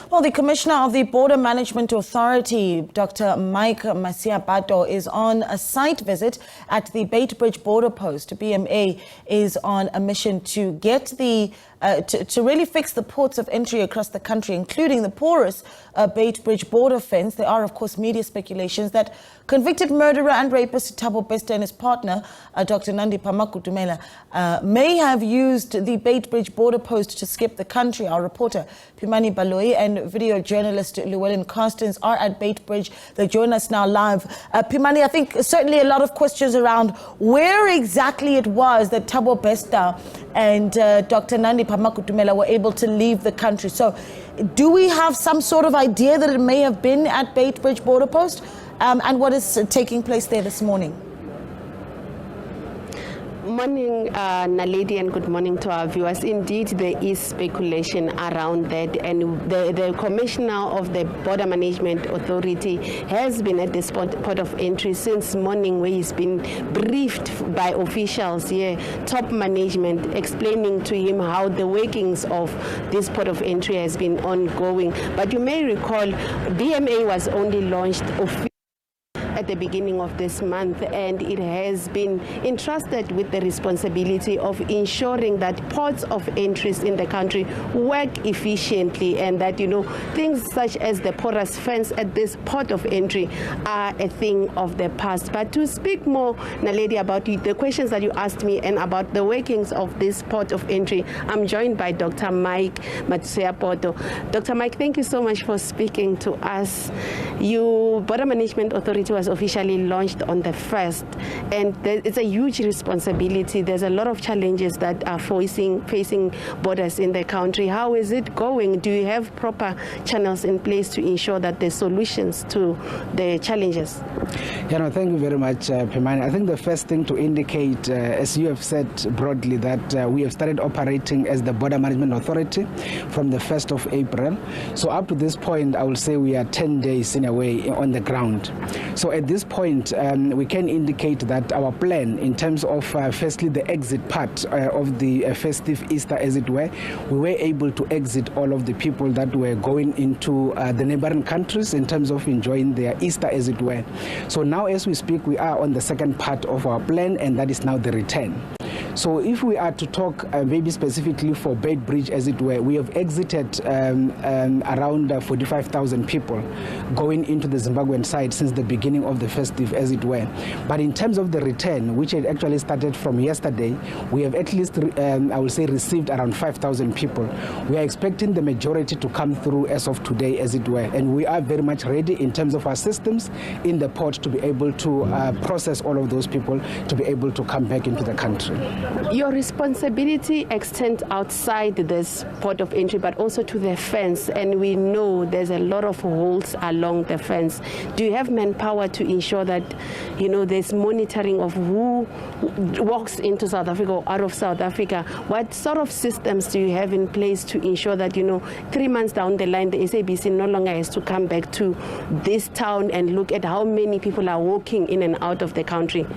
Well, the Commissioner of the Border Management Authority, Dr. Mike Masiapato, is on a site visit at the Beitbridge Border Post. BMA is on a mission to get to really fix the ports of entry across the country, including the porous Beitbridge border fence. There are, of course, media speculations that convicted murderer and rapist Thabo Bester and his partner, Dr. Nandipha Magudumela, may have used the Beitbridge Border Post to skip the country. Our reporter, Pimani Baloyi, and video journalist Llewellyn Carstens are at Beitbridge. They join us now live. Pimani, I think certainly a lot of questions around where exactly it was that Thabo Bester and Dr. Nandipha Magudumela were able to leave the country. So do we have some sort of idea that it may have been at Beitbridge Border Post? And what is taking place there this morning? Morning, Naledi, and good morning to our viewers. Indeed, there is speculation around that, and the Commissioner of the Border Management Authority has been at this port of entry since morning, where he's been briefed by officials here, top management, explaining to him how the workings of this port of entry has been ongoing. But you may recall, BMA was only launched officially at the beginning of this month, and it has been entrusted with the responsibility of ensuring that ports of entries in the country work efficiently, and that, things such as the porous fence at this port of entry are a thing of the past. But to speak more, Naledi, about the questions that you asked me and about the workings of this port of entry, I'm joined by Dr. Mike Masiapato. Dr. Mike, thank you so much for speaking to us. Border Management Authority was officially launched on the 1st, and it's a huge responsibility. There's a lot of challenges that are facing borders in the country. How is it going? Do you have proper channels in place to ensure that there's solutions to the challenges? Thank you very much, Pimani. I think the first thing to indicate, as you have said broadly, that we have started operating as the Border Management Authority from the 1st of April. So up to this point, I will say we are 10 days in a way on the ground. So at this point, we can indicate that our plan in terms of firstly the exit part of the festive Easter, as it were, we were able to exit all of the people that were going into the neighboring countries in terms of enjoying their Easter, as it were. So now as we speak, we are on the second part of our plan, and that is now the return. So if we are to talk maybe specifically for Beitbridge, as it were, we have exited around 45,000 people going into the Zimbabwean side since the beginning of the festive, as it were. But in terms of the return, which had actually started from yesterday, we have at least, I will say, received around 5,000 people. We are expecting the majority to come through as of today, as it were. And we are very much ready in terms of our systems in the port to be able to process all of those people to be able to come back into the country. Your responsibility extends outside this port of entry, but also to the fence, and we know there's a lot of holes along the fence. Do you have manpower to ensure that, there's monitoring of who walks into South Africa or out of South Africa? What sort of systems do you have in place to ensure that, 3 months down the line, the SABC no longer has to come back to this town and look at how many people are walking in and out of the country?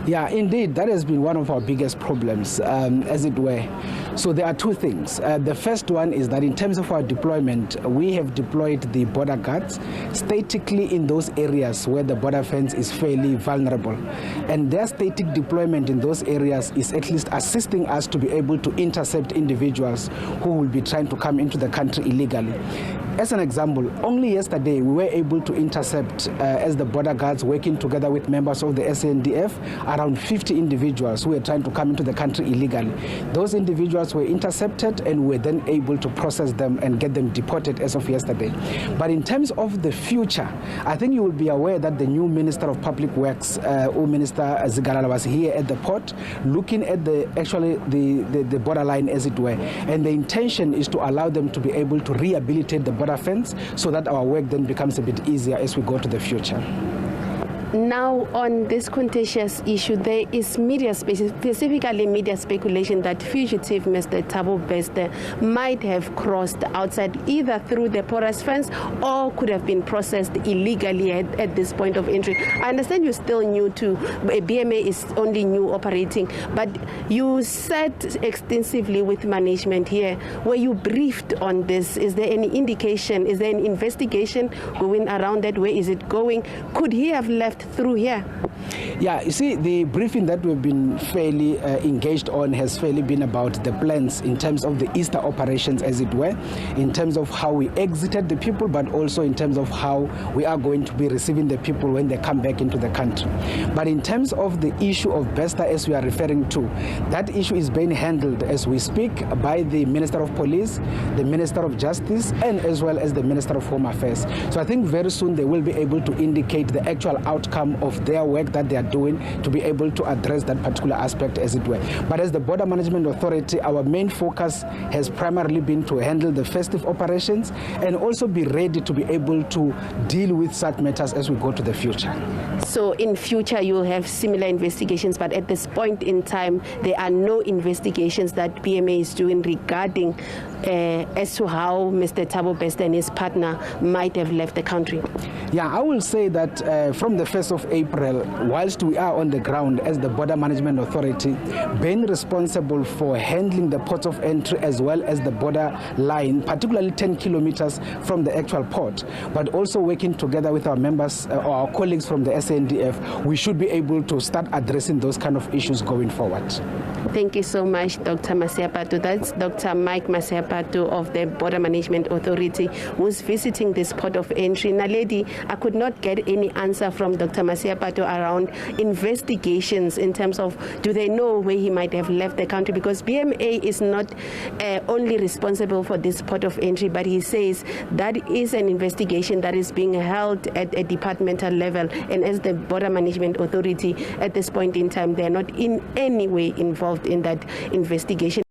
Yeah, indeed, that has been one of our biggest problems, as it were. So there are two things. The first one is that in terms of our deployment, we have deployed the border guards statically in those areas where the border fence is fairly vulnerable. And their static deployment in those areas is at least assisting us to be able to intercept individuals who will be trying to come into the country illegally. As an example, only yesterday we were able to intercept, as the border guards working together with members of the SANDF, around 50 individuals who were trying to come into the country illegally. Those individuals were intercepted, and we were then able to process them and get them deported as of yesterday. But in terms of the future, I think you will be aware that the new Minister of Public Works, Minister Zigalala, was here at the port looking at the borderline, as it were. And the intention is to allow them to be able to rehabilitate the border fence so that our work then becomes a bit easier as we go to the future. Now, on this contentious issue, there is media, specifically media speculation that fugitive Mr. Thabo Bester might have crossed outside either through the porous fence or could have been processed illegally at this point of entry. I understand you're still new to, BMA is only new operating, but you sat extensively with management here. Were you briefed on this? Is there any indication? Is there an investigation going around that? Where is it going? Could he have left through here? Yeah, you see, the briefing that we've been fairly engaged on has fairly been about the plans in terms of the Easter operations, as it were, in terms of how we exited the people, but also in terms of how we are going to be receiving the people when they come back into the country. But in terms of the issue of Bester, as we are referring to, that issue is being handled as we speak by the Minister of Police, the Minister of Justice, and as well as the Minister of Home Affairs. So I think very soon they will be able to indicate the actual outcome of their work that they are doing to be able to address that particular aspect, as it were. But as the Border Management Authority, our main focus has primarily been to handle the festive operations and also be ready to be able to deal with such matters as we go to the future. So in future you will have similar investigations, but at this point in time there are no investigations that BMA is doing regarding as to how Mr. Thabo Bester and his partner might have left the country. Yeah, I will say that from the 1st of April, whilst we are on the ground as the Border Management Authority, being responsible for handling the ports of entry as well as the border line, particularly 10 kilometers from the actual port, but also working together with our members or our colleagues from the SANDF, we should be able to start addressing those kind of issues going forward. Thank you so much, Dr. Masiapato. That's Dr. Mike Masiapato of the Border Management Authority, who's visiting this port of entry. Naledi, I could not get any answer from Dr. Masiapato around investigations in terms of do they know where he might have left the country, because BMA is not only responsible for this port of entry, but he says that is an investigation that is being held at a departmental level, and as the Border Management Authority at this point in time, they're not in any way involved in that investigation.